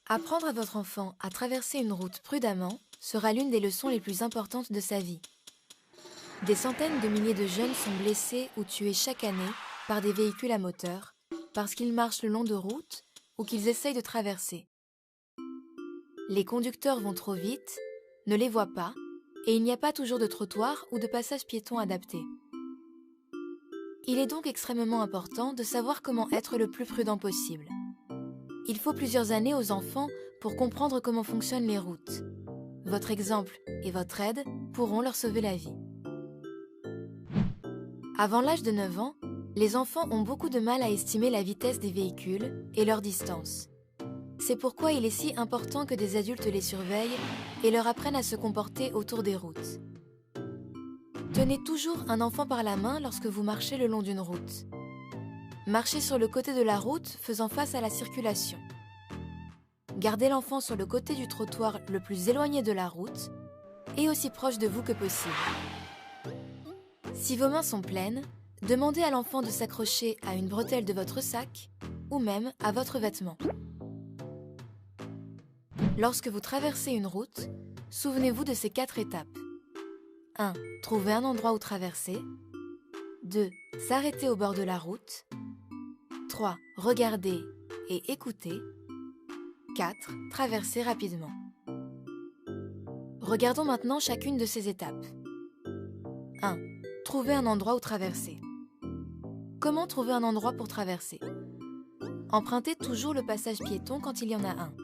Apprendre à votre enfant à traverser une route prudemment sera l'une des leçons les plus importantes de sa vie. Des centaines de milliers de jeunes sont blessés ou tués chaque année par des véhicules à moteur parce qu'ils marchent le long de routes ou qu'ils essayent de traverser. Les conducteurs vont trop vite, ne les voient pas, et il n'y a pas toujours de trottoir ou de passage piéton adapté. Il est donc extrêmement important de savoir comment être le plus prudent possible. Il faut plusieurs années aux enfants pour comprendre comment fonctionnent les routes. Votre exemple et votre aide pourront leur sauver la vie. Avant l'âge de 9 ans, les enfants ont beaucoup de mal à estimer la vitesse des véhicules et leur distance. C'est pourquoi il est si important que des adultes les surveillent et leur apprennent à se comporter autour des routes. Tenez toujours un enfant par la main lorsque vous marchez le long d'une route. Marchez sur le côté de la route faisant face à la circulation. Gardez l'enfant sur le côté du trottoir le plus éloigné de la route et aussi proche de vous que possible. Si vos mains sont pleines, demandez à l'enfant de s'accrocher à une bretelle de votre sac ou même à votre vêtement. Lorsque vous traversez une route, souvenez-vous de ces 4 étapes. 1. Trouver un endroit où traverser. 2. S'arrêter au bord de la route. 3. Regarder et écouter. 4. Traverser rapidement. Regardons maintenant chacune de ces étapes. 1. Trouver un endroit où traverser. Comment trouver un endroit pour traverser? Empruntez toujours le passage piéton quand il y en a un.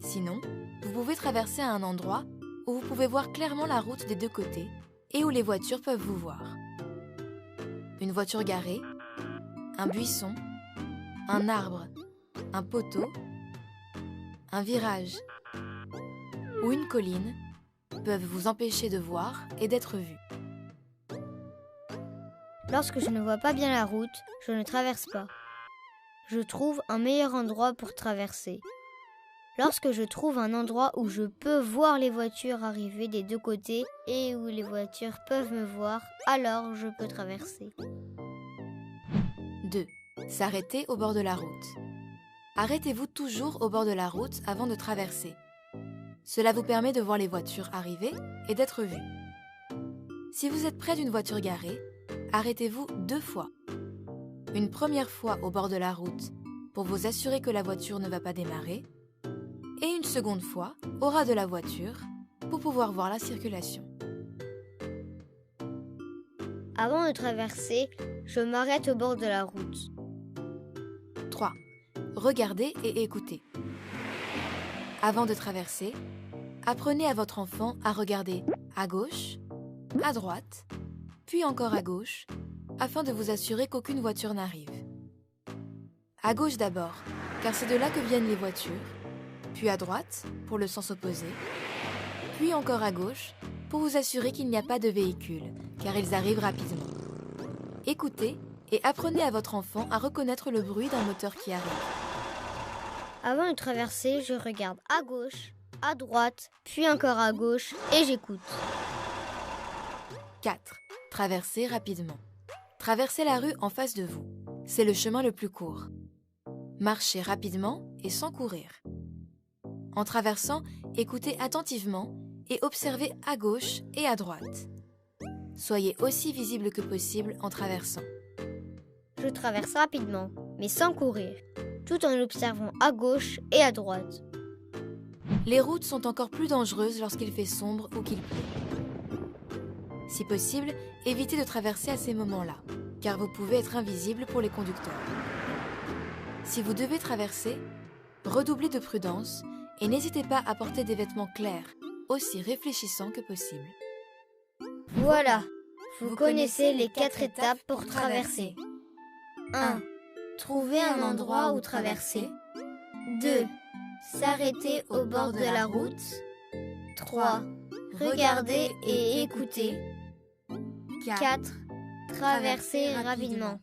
Sinon, vous pouvez traverser à un endroit où vous pouvez voir clairement la route des 2 côtés et où les voitures peuvent vous voir. Une voiture garée, un buisson, un arbre, un poteau, un virage ou une colline peuvent vous empêcher de voir et d'être vus. Lorsque je ne vois pas bien la route, je ne traverse pas. Je trouve un meilleur endroit pour traverser. Lorsque je trouve un endroit où je peux voir les voitures arriver des 2 côtés et où les voitures peuvent me voir, alors je peux traverser. 2. S'arrêter au bord de la route. Arrêtez-vous toujours au bord de la route avant de traverser. Cela vous permet de voir les voitures arriver et d'être vus. Si vous êtes près d'une voiture garée, arrêtez-vous 2 fois. Une première fois au bord de la route pour vous assurer que la voiture ne va pas démarrer et une seconde fois au ras de la voiture pour pouvoir voir la circulation. Avant de traverser, je m'arrête au bord de la route. 3. Regardez et écoutez. Avant de traverser, apprenez à votre enfant à regarder à gauche, à droite, puis encore à gauche, afin de vous assurer qu'aucune voiture n'arrive. À gauche d'abord, car c'est de là que viennent les voitures, puis à droite, pour le sens opposé, puis encore à gauche, pour vous assurer qu'il n'y a pas de véhicule, car ils arrivent rapidement. Écoutez et apprenez à votre enfant à reconnaître le bruit d'un moteur qui arrive. Avant de traverser, je regarde à gauche, à droite, puis encore à gauche et j'écoute. 4. Traversez rapidement. Traversez la rue en face de vous. C'est le chemin le plus court. Marchez rapidement et sans courir. En traversant, écoutez attentivement et observez à gauche et à droite. Soyez aussi visible que possible en traversant. Je traverse rapidement, mais sans courir, tout en observant à gauche et à droite. Les routes sont encore plus dangereuses lorsqu'il fait sombre ou qu'il pleut. Si possible, évitez de traverser à ces moments-là, car vous pouvez être invisible pour les conducteurs. Si vous devez traverser, redoublez de prudence et n'hésitez pas à porter des vêtements clairs, aussi réfléchissants que possible. Voilà, vous connaissez les 4 étapes pour traverser. 1. Trouver un endroit où traverser. 2. S'arrêter au bord de la route. 3. Regarder et écouter. 4. Traverser rapidement.